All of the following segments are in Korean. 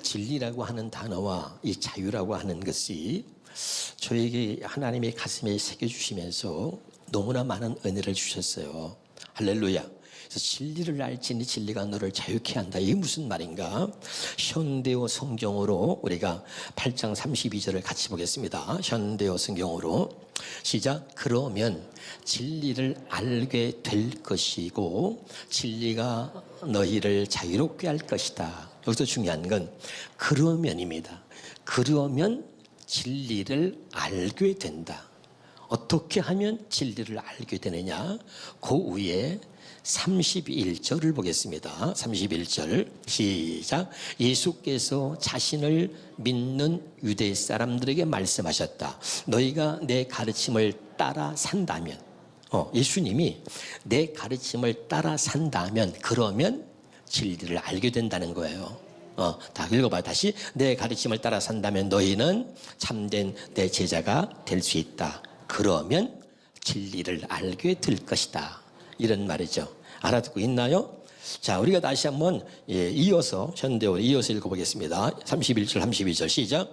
진리라고 하는 단어와 이 자유라고 하는 것이 저에게 하나님의 가슴에 새겨주시면서 너무나 많은 은혜를 주셨어요. 할렐루야. 그래서 진리를 알지니 진리가 너를 자유케 한다. 이게 무슨 말인가? 현대어 성경으로 우리가 8장 32절을 같이 보겠습니다. 현대어 성경으로 시작. 그러면 진리를 알게 될 것이고 진리가 너희를 자유롭게 할 것이다. 여기서 중요한 건 그러면입니다. 그러면 진리를 알게 된다. 어떻게 하면 진리를 알게 되느냐? 그 위에 31절을 보겠습니다. 31절 시작. 예수께서 자신을 믿는 유대 사람들에게 말씀하셨다. 너희가 내 가르침을 따라 산다면, 예수님이 내 가르침을 따라 산다면 그러면 진리를 알게 된다는 거예요. 다 읽어봐. 다시. 내 가르침을 따라 산다면 너희는 참된 내 제자가 될 수 있다. 그러면 진리를 알게 될 것이다. 이런 말이죠. 알아듣고 있나요? 자, 우리가 다시 한번 이어서 현대어로 이어서 읽어보겠습니다. 31절 32절 시작.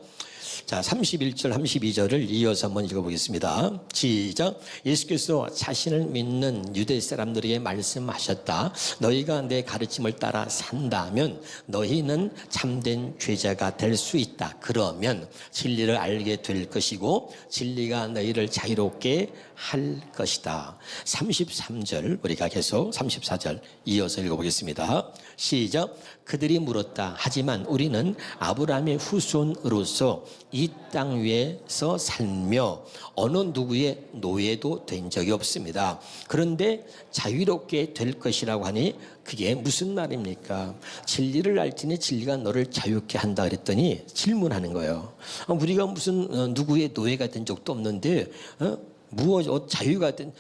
자, 31절 32절을 이어서 한번 읽어보겠습니다. 시작. 예수께서 자신을 믿는 유대 사람들에게 말씀하셨다. 너희가 내 가르침을 따라 산다면 너희는 참된 죄자가 될 수 있다. 그러면 진리를 알게 될 것이고 진리가 너희를 자유롭게 할 것이다. 33절 우리가 계속 34절 이어서 읽어보겠습니다. 시작. 그들이 물었다. 하지만 우리는 아브라함의 후손으로서 이 땅 위에서 살며 어느 누구의 노예도 된 적이 없습니다. 그런데 자유롭게 될 것이라고 하니 그게 무슨 말입니까? 진리를 알지니 진리가 너를 자유롭게 한다 그랬더니 질문하는 거예요. 우리가 무슨 누구의 노예가 된 적도 없는데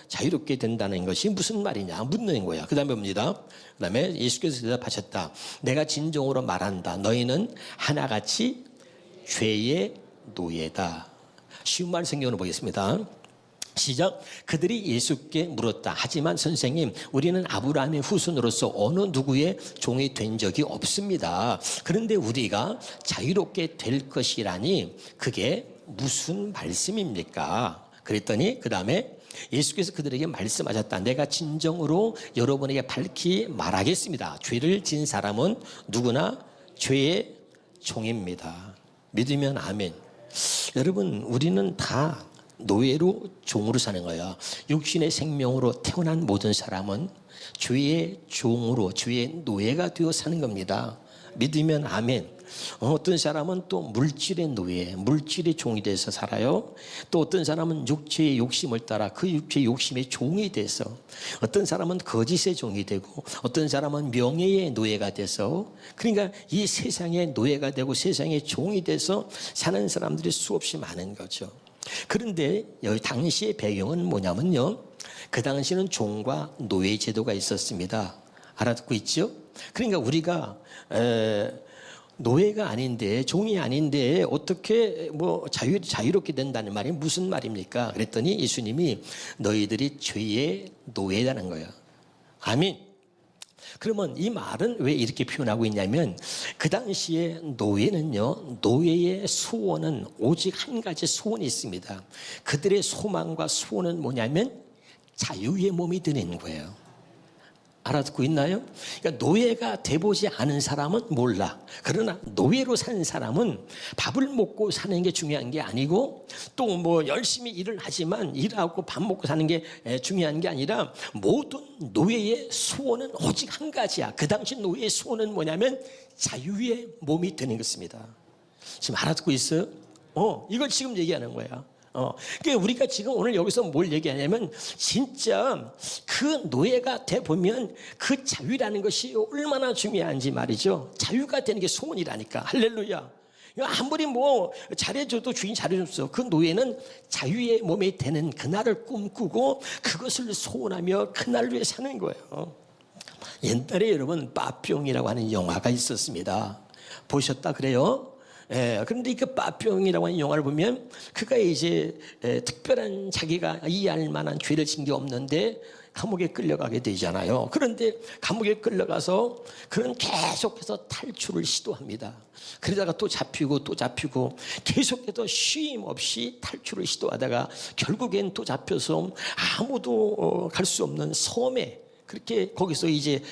자유롭게 된다는 것이 무슨 말이냐 묻는 거야. 그 다음에 봅니다. 그 다음에 예수께서 대답하셨다. 내가 진정으로 말한다. 너희는 하나같이 죄의 노예다. 쉬운 말 성경으로 보겠습니다. 시작. 그들이 예수께 물었다. 하지만 선생님, 우리는 아브라함의 후손으로서 어느 누구의 종이 된 적이 없습니다. 그런데 우리가 자유롭게 될 것이라니 그게 무슨 말씀입니까? 그랬더니 그 다음에 예수께서 그들에게 말씀하셨다. 내가 진정으로 여러분에게 밝히 말하겠습니다. 죄를 진 사람은 누구나 죄의 종입니다. 믿으면 아멘. 여러분, 우리는 다 노예로 종으로 사는 거야. 육신의 생명으로 태어난 모든 사람은 죄의 종으로 죄의 노예가 되어 사는 겁니다. 믿으면 아멘. 어떤 사람은 또 물질의 노예, 물질의 종이 돼서 살아요. 또 어떤 사람은 육체의 욕심을 따라 그 육체의 욕심의 종이 돼서, 어떤 사람은 거짓의 종이 되고, 어떤 사람은 명예의 노예가 돼서, 그러니까 이 세상의 노예가 되고 세상의 종이 돼서 사는 사람들이 수없이 많은 거죠. 그런데 여기 당시의 배경은 뭐냐면요, 그 당시는 종과 노예 제도가 있었습니다. 알아듣고 있죠? 그러니까 우리가 노예가 아닌데, 종이 아닌데 어떻게 자유롭게 된다는 말이 무슨 말입니까? 그랬더니 예수님이 너희들이 죄의 노예라는 거예요. 아멘. 그러면 이 말은 왜 이렇게 표현하고 있냐면, 그 당시에 노예는요, 노예의 소원은 오직 한 가지 소원이 있습니다. 그들의 소망과 소원은 뭐냐면 자유의 몸이 되는 거예요. 알아듣고 있나요? 그러니까 노예가 돼보지 않은 사람은 몰라. 그러나 노예로 산 사람은 밥을 먹고 사는 게 중요한 게 아니고, 또 열심히 일을 하지만 일하고 밥 먹고 사는 게 중요한 게 아니라, 모든 노예의 소원은 오직 한 가지야. 그 당시 노예의 소원은 뭐냐면 자유의 몸이 되는 것입니다. 지금 알아듣고 있어요? 이걸 지금 얘기하는 거야. 그러니까 우리가 지금 오늘 여기서 뭘 얘기하냐면, 진짜 그 노예가 돼 보면 그 자유라는 것이 얼마나 중요한지 말이죠. 자유가 되는 게 소원이라니까. 할렐루야. 아무리 잘해줘도 주인 잘해줬어. 그 노예는 자유의 몸이 되는 그날을 꿈꾸고 그것을 소원하며 그날을 위해 사는 거예요. 옛날에 여러분 빠뿅이라고 하는 영화가 있었습니다. 보셨다 그래요? 그런데 그 빠병이라고 하는 영화를 보면 그가 이제 특별한 자기가 이해할 만한 죄를 진 게 없는데 감옥에 끌려가게 되잖아요. 그런데 감옥에 끌려가서 그는 계속해서 탈출을 시도합니다. 그러다가 또 잡히고 또 잡히고 계속해서 쉼 없이 탈출을 시도하다가 결국엔 또 잡혀서 아무도 갈 수 없는 섬에 그렇게 거기서 이제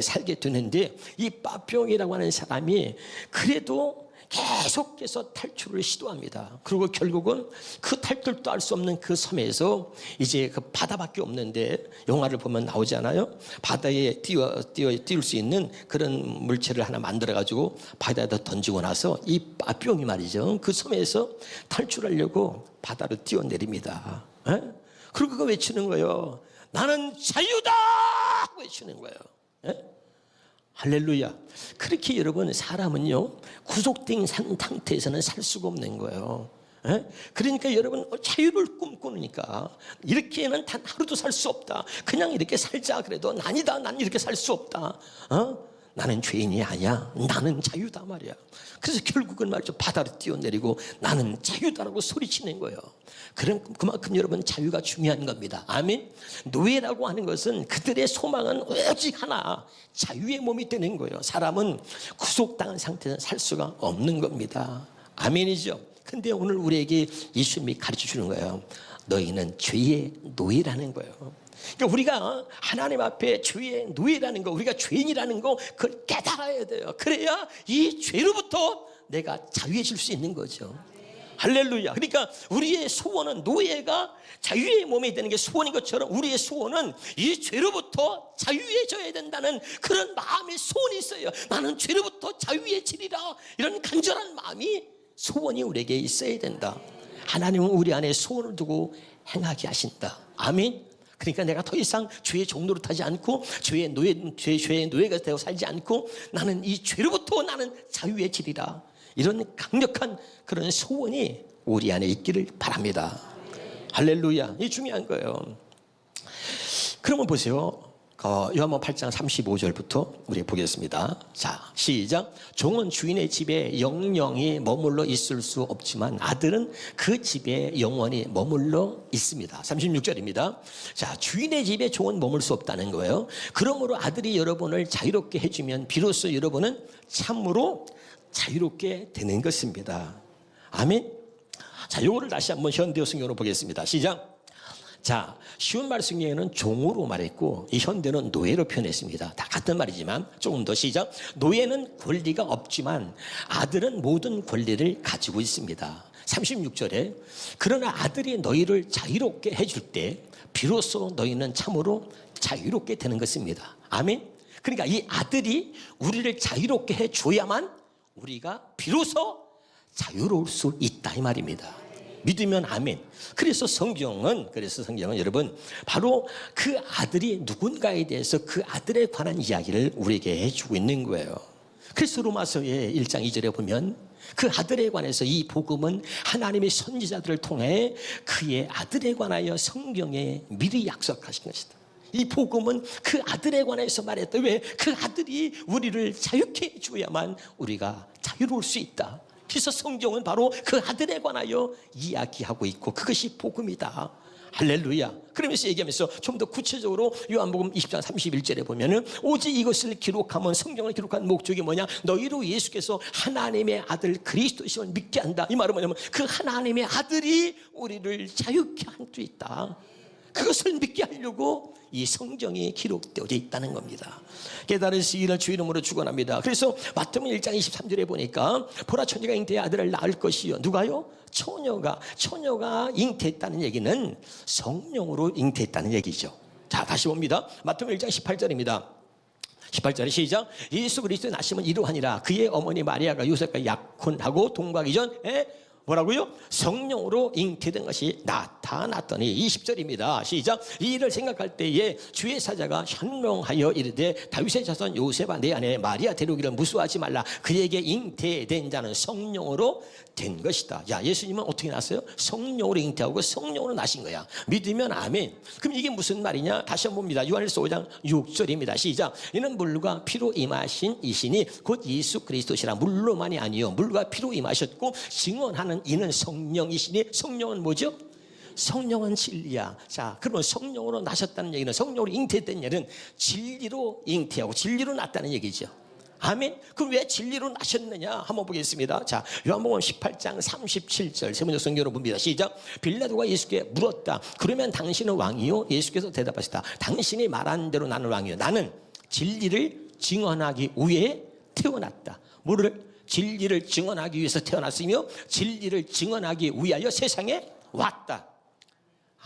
살게 되는데, 이 빠병이라고 하는 사람이 그래도 계속해서 탈출을 시도합니다. 그리고 결국은 그 탈출도 할 수 없는 그 섬에서 이제 그 바다밖에 없는데, 영화를 보면 나오잖아요. 바다에 띄울 수 있는 그런 물체를 하나 만들어가지고 바다에다 던지고 나서 이 빠병이 말이죠, 그 섬에서 탈출하려고 바다로 뛰어내립니다. 그리고 그거 외치는 거예요. 나는 자유다! 외치는 거예요. 할렐루야. 그렇게 여러분, 사람은요 구속된 상태에서는 살 수가 없는 거예요. 그러니까 여러분, 자유를 꿈꾸니까 이렇게는 단 하루도 살 수 없다. 그냥 이렇게 살자 그래도 아니다, 난 이렇게 살 수 없다. 나는 죄인이 아니야, 나는 자유다 말이야. 그래서 결국은 말이죠, 바다로 뛰어내리고 나는 자유다라고 소리치는 거예요. 그만큼 여러분, 자유가 중요한 겁니다. 아멘. 노예라고 하는 것은 그들의 소망은 오직 하나, 자유의 몸이 되는 거예요. 사람은 구속당한 상태에서 살 수가 없는 겁니다. 아멘이죠. 근데 오늘 우리에게 예수님이 가르쳐 주는 거예요. 너희는 죄의 노예라는 거예요. 그러니까 우리가 하나님 앞에 죄의 노예라는 거, 우리가 죄인이라는 거, 그걸 깨달아야 돼요. 그래야 이 죄로부터 내가 자유해질 수 있는 거죠. 할렐루야. 그러니까 우리의 소원은, 노예가 자유의 몸이 되는 게 소원인 것처럼 우리의 소원은 이 죄로부터 자유해져야 된다는 그런 마음의 소원이 있어요. 나는 죄로부터 자유해지리라, 이런 간절한 마음이, 소원이 우리에게 있어야 된다. 하나님은 우리 안에 소원을 두고 행하게 하신다. 아멘. 그러니까 내가 더 이상 죄의 종로를 타지 않고 죄의 노예가 되어 살지 않고 나는 이 죄로부터 나는 자유해지리라, 이런 강력한 그런 소원이 우리 안에 있기를 바랍니다. 할렐루야. 이게 중요한 거예요. 그러면 보세요. 요한복음 8장 35절부터 우리 보겠습니다. 자, 시작. 종은 주인의 집에 영영이 머물러 있을 수 없지만 아들은 그 집에 영원히 머물러 있습니다. 36절입니다. 자, 주인의 집에 종은 머물 수 없다는 거예요. 그러므로 아들이 여러분을 자유롭게 해주면 비로소 여러분은 참으로 자유롭게 되는 것입니다. 아멘. 자, 요거를 다시 한번 현대어 성경으로 보겠습니다. 시작. 자, 쉬운 말씀에는 종으로 말했고 이 현대는 노예로 표현했습니다. 다 같은 말이지만 조금 더. 시작. 노예는 권리가 없지만 아들은 모든 권리를 가지고 있습니다. 36절에 그러나 아들이 너희를 자유롭게 해줄 때 비로소 너희는 참으로 자유롭게 되는 것입니다. 아멘. 그러니까 이 아들이 우리를 자유롭게 해줘야만 우리가 비로소 자유로울 수 있다, 이 말입니다. 믿으면 아멘. 그래서 성경은 여러분 바로 그 아들이 누군가에 대해서 그 아들에 관한 이야기를 우리에게 해주고 있는 거예요. 그래서 로마서의 1장 2절에 보면 그 아들에 관해서 이 복음은 하나님의 선지자들을 통해 그의 아들에 관하여 성경에 미리 약속하신 것이다. 이 복음은 그 아들에 관해서 말했다. 왜? 그 아들이 우리를 자유케 해줘야만 우리가 자유로울 수 있다. 그래서 성경은 바로 그 아들에 관하여 이야기하고 있고 그것이 복음이다. 할렐루야. 그러면서 얘기하면서 좀 더 구체적으로 요한복음 20장 31절에 보면은 오직 이것을 기록하면, 성경을 기록한 목적이 뭐냐? 너희로 예수께서 하나님의 아들 그리스도이심을 믿게 한다. 이 말은 뭐냐면 그 하나님의 아들이 우리를 자유케 할 수 있다. 그것을 믿게 하려고 이 성경이 기록되어 있다는 겁니다. 깨달으시기를 주 이름으로 축원합니다. 그래서 마태복음 1장 23절에 보니까 보라, 처녀가 잉태의 아들을 낳을 것이요. 누가요? 처녀가 잉태했다는 얘기는 성령으로 잉태했다는 얘기죠. 자, 다시 봅니다. 마태복음 1장 18절입니다. 18절에 시작. 예수 그리스도의 나심은 이러하니라. 그의 어머니 마리아가 요셉과 약혼하고 동거하기 전에 뭐라고요? 성령으로 잉태된 것이 나았다. 다 낳더니 20절입니다. 시작. 이 일을 생각할 때에 주의 사자가 현명하여 이르되 다윗의 자손 요셉아 내 아내 마리아 데려오기를 무수하지 말라. 그에게 잉태된 자는 성령으로 된 것이다. 야, 예수님은 어떻게 났어요? 성령으로 잉태하고 성령으로 나신 거야. 믿으면 아멘. 그럼 이게 무슨 말이냐? 다시 한번 봅니다. 요한일서 5장 6절입니다. 시작. 이는 물과 피로 임하신 이시니 곧 예수 그리스도시라. 물로만이 아니요 물과 피로 임하셨고 증언하는 이는 성령이시니 성령은 뭐죠? 성령은 진리야. 자, 그러면 성령으로 나셨다는 얘기는, 성령으로 잉태했다는 얘기는 진리로 잉태하고 진리로 났다는 얘기죠. 아멘. 그럼 왜 진리로 나셨느냐 한번 보겠습니다. 자, 요한복음 18장 37절 세번역 성경으로 봅니다. 시작. 빌라도가 예수께 물었다. 그러면 당신은 왕이요? 예수께서 대답하셨다. 당신이 말한 대로 나는 왕이요. 나는 진리를 증언하기 위해 태어났다. 뭐를? 진리를 증언하기 위해서 태어났으며 진리를 증언하기 위하여 세상에 왔다.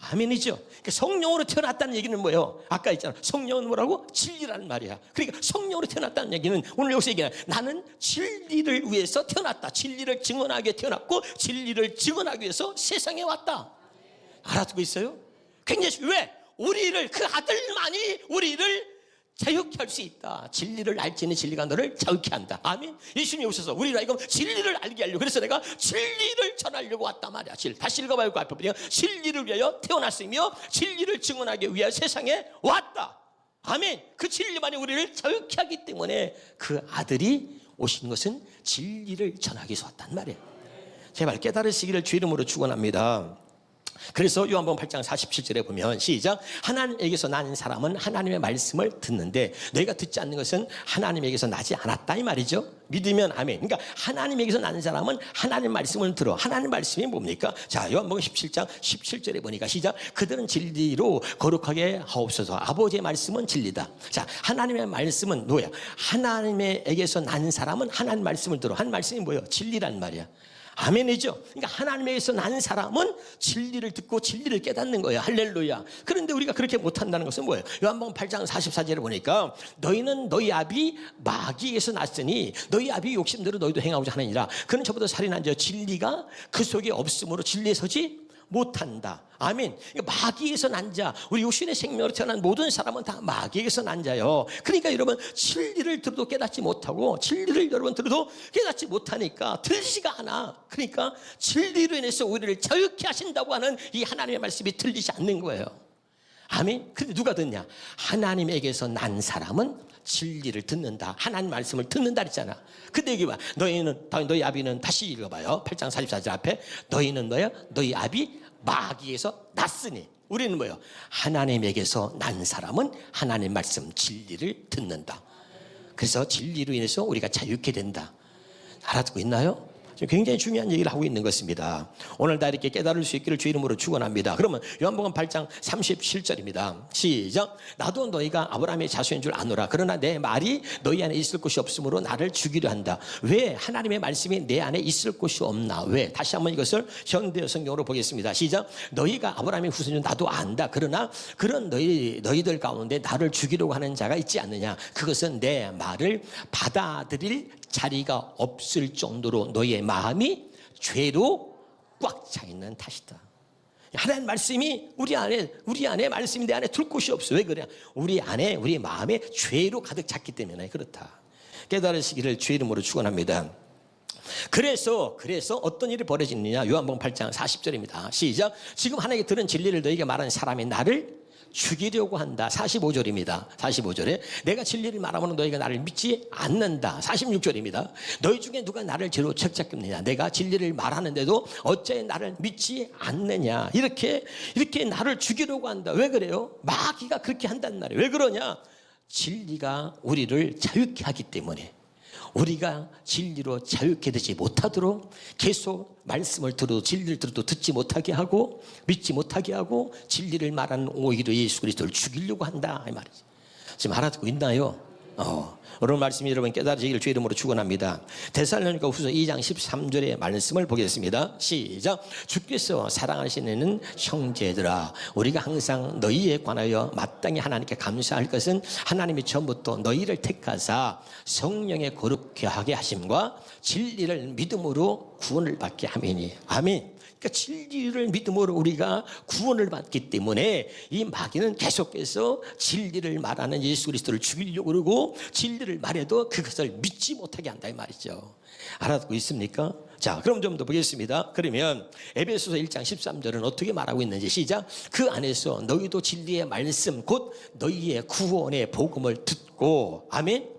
아멘이죠. 그러니까 성령으로 태어났다는 얘기는 뭐예요? 아까 있잖아. 성령은 뭐라고? 진리라는 말이야. 그러니까 성령으로 태어났다는 얘기는 오늘 여기서 얘기하는, 나는 진리를 위해서 태어났다. 진리를 증언하기 위해 태어났고 진리를 증언하기 위해서 세상에 왔다. 알아듣고 있어요? 굉장히 왜? 우리를, 그 아들만이 우리를 자유케 할 수 있다. 진리를 알지니 진리가 너를 자유케 한다. 아멘. 예수님이 오셔서 우리가 이거 진리를 알게 하려고, 그래서 내가 진리를 전하려고 왔단 말이야. 다시 읽어봐요. 그 앞에 보면 진리를 위하여 태어났으며 진리를 증언하기 위하여 세상에 왔다. 아멘. 그 진리만이 우리를 자유케 하기 때문에 그 아들이 오신 것은 진리를 전하기 위해서 왔단 말이에요. 제발 깨달으시기를 주 이름으로 축원합니다. 그래서 요한복음 8장 47절에 보면 시작. 하나님에게서 난 사람은 하나님의 말씀을 듣는데 너희가 듣지 않는 것은 하나님에게서 나지 않았다 이 말이죠. 믿으면 아멘. 그러니까 하나님에게서 난 사람은 하나님 말씀을 들어. 하나님 말씀이 뭡니까? 자, 요한복음 17장 17절에 보니까 시작. 그들은 진리로 거룩하게 하옵소서. 아버지의 말씀은 진리다. 자, 하나님의 말씀은 뭐야? 하나님에게서 난 사람은 하나님 말씀을 들어. 하나님 말씀이 뭐예요? 진리란 말이야. 아멘이죠. 그러니까 하나님에게서 난 사람은 진리를 듣고 진리를 깨닫는 거예요. 할렐루야. 그런데 우리가 그렇게 못한다는 것은 뭐예요? 요한복음 8장 44절에 보니까 너희는 너희 아비 마귀에서 났으니 너희 아비 욕심대로 너희도 행하고자 하느니라. 그는 저보다 살인한 자 진리가 그 속에 없으므로 진리에 서지 못한다. 아멘. 마귀에서 난 자, 우리 육신의 생명으로 태어난 모든 사람은 다 마귀에서 난 자요. 그러니까 여러분 진리를 들어도 깨닫지 못하고 진리를 여러분 들어도 깨닫지 못하니까 들리지가 않아. 그러니까 진리로 인해서 우리를 자유케 하신다고 하는 이 하나님의 말씀이 들리지 않는 거예요. 아멘. 근데 누가 듣냐? 하나님에게서 난 사람은 진리를 듣는다. 하나님 말씀을 듣는다 그랬잖아. 근데 여기 봐. 너희 아비는 다시 읽어봐요. 8장 44절 앞에 너희는 뭐야? 너희 아비 마귀에서 났으니. 우리는 뭐예요? 하나님에게서 난 사람은 하나님 말씀 진리를 듣는다. 그래서 진리로 인해서 우리가 자유케 된다. 알아듣고 있나요? 굉장히 중요한 얘기를 하고 있는 것입니다. 오늘 다 이렇게 깨달을 수 있기를 주 이름으로 축원합니다. 그러면 요한복음 8장 37절입니다. 시작. 나도 너희가 아브라함의 자손인 줄 아노라. 그러나 내 말이 너희 안에 있을 곳이 없으므로 나를 죽이려 한다. 왜 하나님의 말씀이 내 안에 있을 곳이 없나? 왜? 다시 한번 이것을 현대 성경으로 보겠습니다. 시작. 너희가 아브라함의 후손인 줄 나도 안다. 그러나 그런 너희들 가운데 나를 죽이려고 하는 자가 있지 않느냐? 그것은 내 말을 받아들일 자리가 없을 정도로 너희의 마음이 죄로 꽉 차 있는 탓이다. 하나님 말씀이 우리 안에 말씀이 내 안에 둘 곳이 없어. 왜 그래? 우리 안에 우리 마음에 죄로 가득 찼기 때문에 그렇다. 깨달으시기를 주 이름으로 축원합니다. 그래서 어떤 일이 벌어지느냐? 요한복음 8장 40절입니다. 시작. 지금 하나님께 들은 진리를 너희에게 말하는 사람이 나를 죽이려고 한다. 45절입니다. 45절에 내가 진리를 말하면 너희가 나를 믿지 않는다. 46절입니다. 너희 중에 누가 나를 죄로 책잡겠느냐? 내가 진리를 말하는데도 어째 나를 믿지 않느냐? 이렇게 나를 죽이려고 한다. 왜 그래요? 마귀가 그렇게 한단 말이에요. 왜 그러냐? 진리가 우리를 자유케 하기 때문에. 우리가 진리로 자유케 되지 못하도록 계속 말씀을 들어도 진리를 들어도 듣지 못하게 하고 믿지 못하게 하고 진리를 말하는 오히려 예수 그리스도를 죽이려고 한다 이 말이지. 지금 알아듣고 있나요? 오늘 말씀이 여러분 깨달으시기를 주 이름으로 축원합니다. 데살로니가 후서 2장 13절의 말씀을 보겠습니다. 시작. 주께서 사랑하시는 형제들아, 우리가 항상 너희에 관하여 마땅히 하나님께 감사할 것은 하나님이 처음부터 너희를 택하사 성령의 거룩케 하게 하심과 진리를 믿음으로 구원을 받게 함이니. 아멘. 그러니까 진리를 믿음으로 우리가 구원을 받기 때문에 이 마귀는 계속해서 진리를 말하는 예수 그리스도를 죽이려고 그러고, 진리를 말해도 그것을 믿지 못하게 한다 이 말이죠. 알아듣고 있습니까? 자, 그럼 좀 더 보겠습니다. 그러면 에베소서 1장 13절은 어떻게 말하고 있는지 시작. 그 안에서 너희도 진리의 말씀 곧 너희의 구원의 복음을 듣고, 아멘.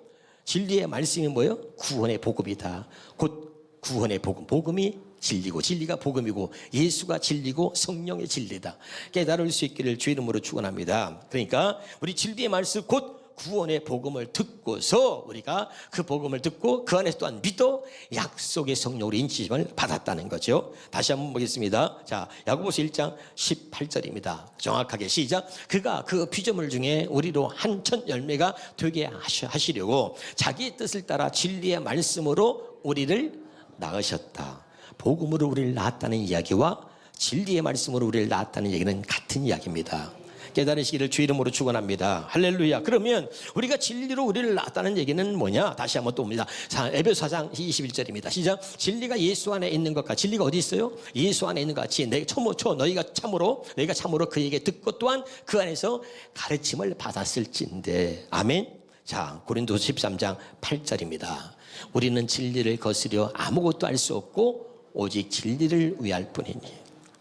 진리의 말씀이 뭐예요? 구원의 복음이다. 곧 구원의 복음, 복음이 진리고 진리가 복음이고 예수가 진리고 성령의 진리다. 깨달을 수 있기를 주 이름으로 축원합니다. 그러니까 우리 진리의 말씀 곧 구원의 복음을 듣고서 우리가 그 복음을 듣고 그 안에서 또한 믿어 약속의 성령으로 인치심을 받았다는 거죠. 다시 한번 보겠습니다. 자, 야고보서 1장 18절입니다. 정확하게 시작. 그가 그 피조물 중에 우리로 한천 열매가 되게 하시려고 자기의 뜻을 따라 진리의 말씀으로 우리를 낳으셨다. 복음으로 우리를 낳았다는 이야기와 진리의 말씀으로 우리를 낳았다는 얘기는 같은 이야기입니다. 깨달으시기를 주 이름으로 축원합니다. 할렐루야. 그러면 우리가 진리로 우리를 낳았다는 얘기는 뭐냐? 다시 한번 또 봅니다. 에베소 4장 21절입니다. 시작. 진리가 예수 안에 있는 것과, 진리가 어디 있어요? 예수 안에 있는 것 같이 너희가 참으로 그에게 듣고 또한 그 안에서 가르침을 받았을진데. 아멘. 자, 고린도서 13장 8절입니다. 우리는 진리를 거스려 아무것도 할 수 없고 오직 진리를 위할 뿐이니.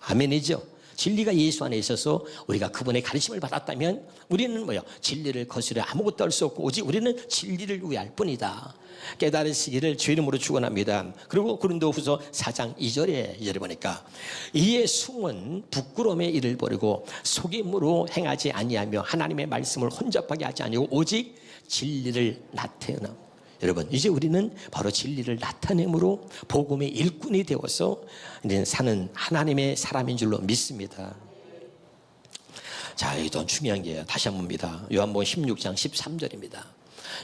아멘이죠. 진리가 예수 안에 있어서 우리가 그분의 가르침을 받았다면 우리는 뭐요? 진리를 거스려 아무것도 할 수 없고 오직 우리는 진리를 위할 뿐이다. 깨달으시기를 주 이름으로 축원합니다. 그리고 고린도후서 4장 2절에 보니까 이에 숨은 부끄러움의 일을 버리고 속임으로 행하지 아니하며 하나님의 말씀을 혼잡하게 하지 아니하고 오직 진리를 나타내나. 여러분, 이제 우리는 바로 진리를 나타내므로 복음의 일꾼이 되어서 이제 사는 하나님의 사람인 줄로 믿습니다. 자, 이건 중요한 게요. 다시 한번 봅니다. 요한복음 16장 13절입니다.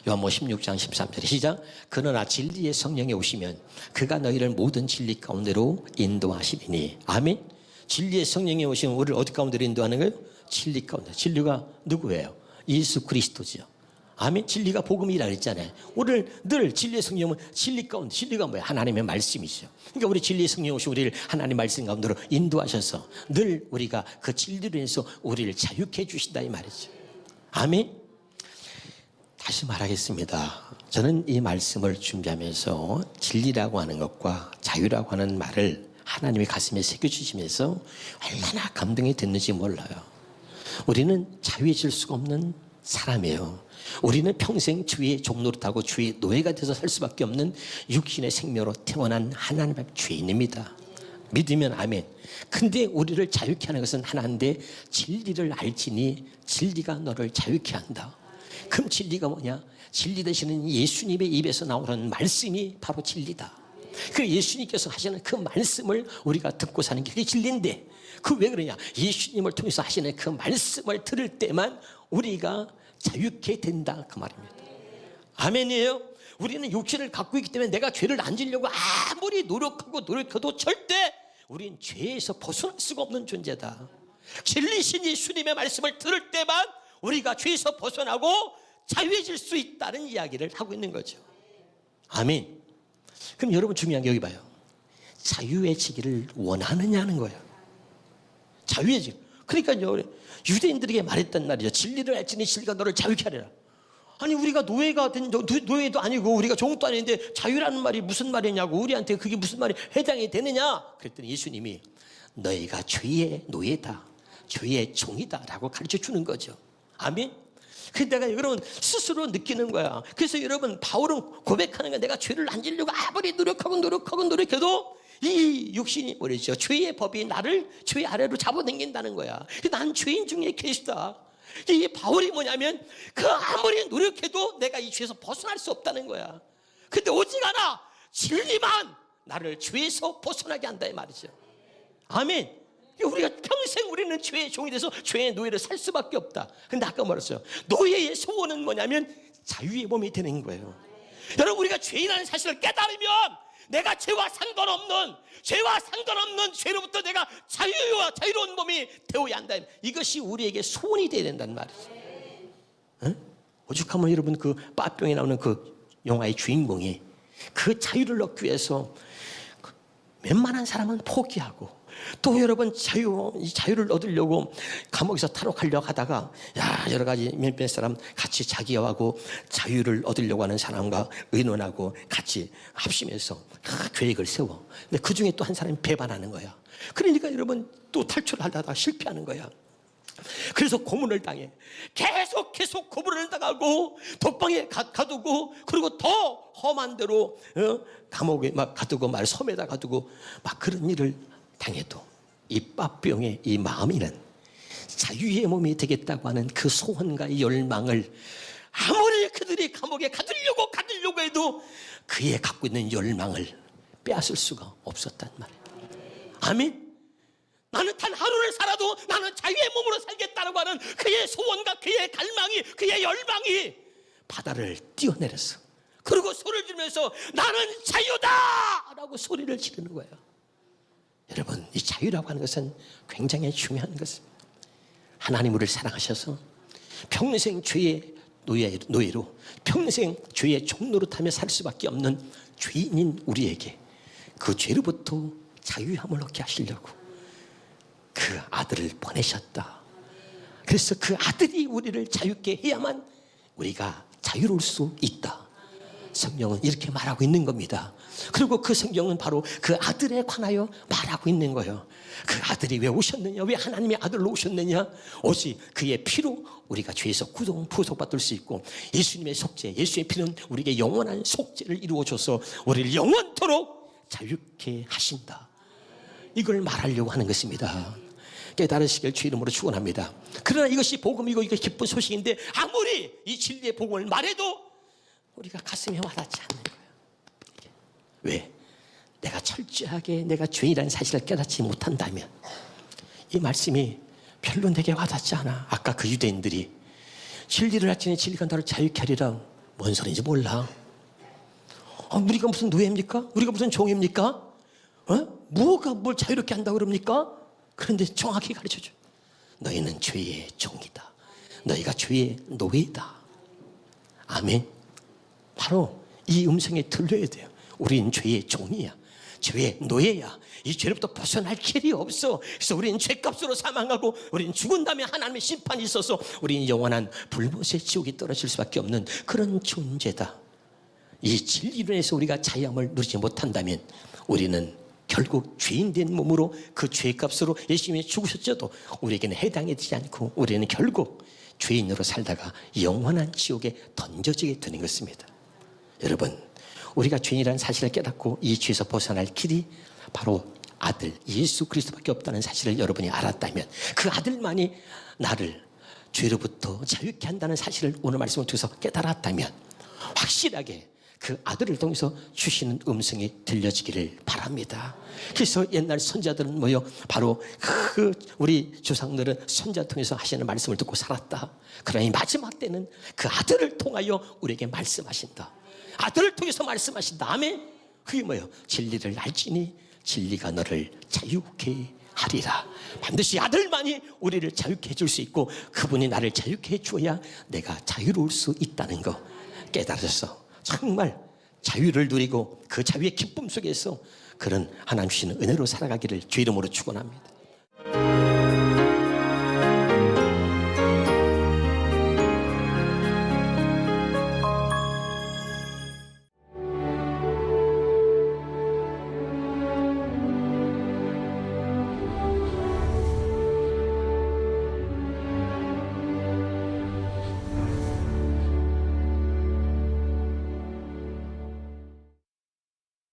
요한복음 16장 13절 시작. 그러나 진리의 성령이 오시면 그가 너희를 모든 진리 가운데로 인도하시리니. 아멘. 진리의 성령이 오시면 우리를 어디 가운데로 인도하는 거예요? 진리 가운데. 진리가 누구예요? 예수 그리스도죠. 아멘. 진리가 복음이라 그랬잖아요. 오늘 늘 진리의 성령은 진리 가운데, 진리가 뭐예요? 하나님의 말씀이죠. 그러니까 우리 진리의 성령 오시 우리를 하나님의 말씀 가운데로 인도하셔서 늘 우리가 그 진리로 인해서 우리를 자유케 해주신다 이 말이죠. 아멘. 다시 말하겠습니다. 저는 이 말씀을 준비하면서 진리라고 하는 것과 자유라고 하는 말을 하나님의 가슴에 새겨주시면서 얼마나 감동이 됐는지 몰라요. 우리는 자유해질 수가 없는 사람이에요. 우리는 평생 주의 종노릇하고 주의 노예가 돼서 살 수밖에 없는 육신의 생명으로 태어난 하나님의 죄인입니다. 믿으면 아멘. 근데 우리를 자유케 하는 것은 하나인데 진리를 알지니 진리가 너를 자유케 한다. 그럼 진리가 뭐냐? 진리 되시는 예수님의 입에서 나오는 말씀이 바로 진리다. 그 예수님께서 하시는 그 말씀을 우리가 듣고 사는 게 그게 진리인데, 그 왜 그러냐? 예수님을 통해서 하시는 그 말씀을 들을 때만 우리가 자유케 된다 그 말입니다. 아멘이에요. 우리는 육신을 갖고 있기 때문에 내가 죄를 안 지려고 아무리 노력해도 절대 우린 죄에서 벗어날 수가 없는 존재다. 진리신 예수님의 말씀을 들을 때만 우리가 죄에서 벗어나고 자유해질 수 있다는 이야기를 하고 있는 거죠. 아멘. 그럼 여러분 중요한 게 여기 봐요. 자유해지기를 원하느냐는 거예요. 자유해지기. 그러니까요, 유대인들에게 말했단 말이죠. 진리를 알지니 진리가 너를 자유케 하리라. 아니, 우리가 노예도 아니고 우리가 종도 아닌데 자유라는 말이 무슨 말이냐고, 우리한테 그게 무슨 말이 해당이 되느냐. 그랬더니 예수님이 너희가 죄의 노예다, 죄의 종이다 라고 가르쳐 주는 거죠. 아멘. 그래서 내가 여러분 스스로 느끼는 거야. 그래서 여러분 바울은 고백하는 거야. 내가 죄를 안 지려고 아무리 노력해도 이 육신이 뭐랬죠? 죄의 법이 나를 죄 아래로 잡아당긴다는 거야. 난 죄인 중에 계시다. 이 바울이 뭐냐면 그 아무리 노력해도 내가 이 죄에서 벗어날 수 없다는 거야. 근데 오직 하나, 진리만 나를 죄에서 벗어나게 한다 이 말이죠. 아멘. 우리가 평생 우리는 죄의 종이 돼서 죄의 노예를 살 수밖에 없다. 근데 아까 말했어요. 노예의 소원은 뭐냐면 자유의 몸이 되는 거예요. 여러분, 우리가 죄인이라는 사실을 깨달으면 내가 죄와 상관없는 죄로부터 내가 자유로운 몸이 되어야 한다. 이것이 우리에게 소원이 되어야 된다는 말이죠. 응? 오죽하면 여러분 그 빠병에 나오는 그 영화의 주인공이 그 자유를 얻기 위해서 웬만한 사람은 포기하고 또 여러분 이 자유를 얻으려고 감옥에서 탈옥하려고 하다가 여러 가지 몇몇 사람 같이 자기하고 자유를 얻으려고 하는 사람과 의논하고 같이 합심해서 계획을 세워. 근데 그 중에 또 한 사람이 배반하는 거야. 그러니까 여러분 또 탈출하다가 실패하는 거야. 그래서 고문을 당해. 계속 고문을 당하고 독방에 가두고, 그리고 더 험한 데로 감옥에 막 가두고 섬에다 가두고 막 그런 일을 당해도 이 빠병의 이 마음에는 자유의 몸이 되겠다고 하는 그 소원과 열망을 아무리 그들이 감옥에 가두려고 해도 그의 갖고 있는 열망을 빼앗을 수가 없었단 말이에요. 아멘. 나는 단 하루를 살아도 나는 자유의 몸으로 살겠다고 하는 그의 소원과 그의 갈망이, 그의 열망이 바다를 뛰어내렸어. 그리고 소리를 지르면서 나는 자유다! 라고 소리를 지르는 거예요. 여러분, 이 자유라고 하는 것은 굉장히 중요한 것입니다. 하나님 우리를 사랑하셔서 평생 죄의 노예로 평생 죄의 종노릇하며 살 수밖에 없는 죄인인 우리에게 그 죄로부터 자유함을 얻게 하시려고 그 아들을 보내셨다. 그래서 그 아들이 우리를 자유케 해야만 우리가 자유로울 수 있다. 성경은 이렇게 말하고 있는 겁니다. 그리고 그 성경은 바로 그 아들에 관하여 말하고 있는 거예요. 그 아들이 왜 오셨느냐? 왜 하나님의 아들로 오셨느냐? 오직 그의 피로 우리가 죄에서 구속받을 수 있고, 예수님의 속죄, 예수의 피는 우리에게 영원한 속죄를 이루어줘서 우리를 영원토록 자유케 하신다. 이걸 말하려고 하는 것입니다. 깨달으시길 주 이름으로 축원합니다. 그러나 이것이 복음이고 이것이 기쁜 소식인데 아무리 이 진리의 복음을 말해도 우리가 가슴에 와닿지 않는 거예요. 왜? 내가 철저하게 내가 죄인이라는 사실을 깨닫지 못한다면 이 말씀이 별로 내게 와닿지 않아. 아까 그 유대인들이 진리를 알지니 진리가 너를 자유케 하리라. 뭔 소리인지 몰라. 우리가 무슨 노예입니까? 우리가 무슨 종입니까? 뭐가 뭘 자유롭게 한다고 그럽니까? 그런데 정확히 가르쳐줘. 너희는 죄의 종이다. 너희가 죄의 노예다. 아멘. 바로 이 음성에 들려야 돼요. 우린 죄의 종이야. 죄의 노예야. 이 죄로부터 벗어날 길이 없어. 그래서 우리는 죄값으로 사망하고 우리는 죽은 다음에 하나님의 심판이 있어서 우리는 영원한 불못의 지옥에 떨어질 수밖에 없는 그런 존재다. 이 진리로 해서 우리가 자유함을 누리지 못한다면 우리는 결국 죄인 된 몸으로 그 죄값으로 예수님이 죽으셨어도 우리에게는 해당이 되지 않고 우리는 결국 죄인으로 살다가 영원한 지옥에 던져지게 되는 것입니다. 여러분, 우리가 죄인이라는 사실을 깨닫고 이 죄에서 벗어날 길이 바로 아들 예수 그리스도밖에 없다는 사실을 여러분이 알았다면, 그 아들만이 나를 죄로부터 자유케 한다는 사실을 오늘 말씀을 통해서 깨달았다면 확실하게 그 아들을 통해서 주시는 음성이 들려지기를 바랍니다. 그래서 옛날 선자들은 뭐요? 바로 그 우리 조상들은 선자 통해서 하시는 말씀을 듣고 살았다. 그러나 이 마지막 때는 그 아들을 통하여 우리에게 말씀하신다. 아들을 통해서 말씀하신다. 아멘. 그게 뭐예요? 진리를 알지니 진리가 너를 자유케 하리라. 반드시 아들만이 우리를 자유케 해줄 수 있고 그분이 나를 자유케 해줘야 내가 자유로울 수 있다는 거 깨달아서 정말 자유를 누리고 그 자유의 기쁨 속에서 그런 하나님 주시는 은혜로 살아가기를 주 이름으로 축원합니다.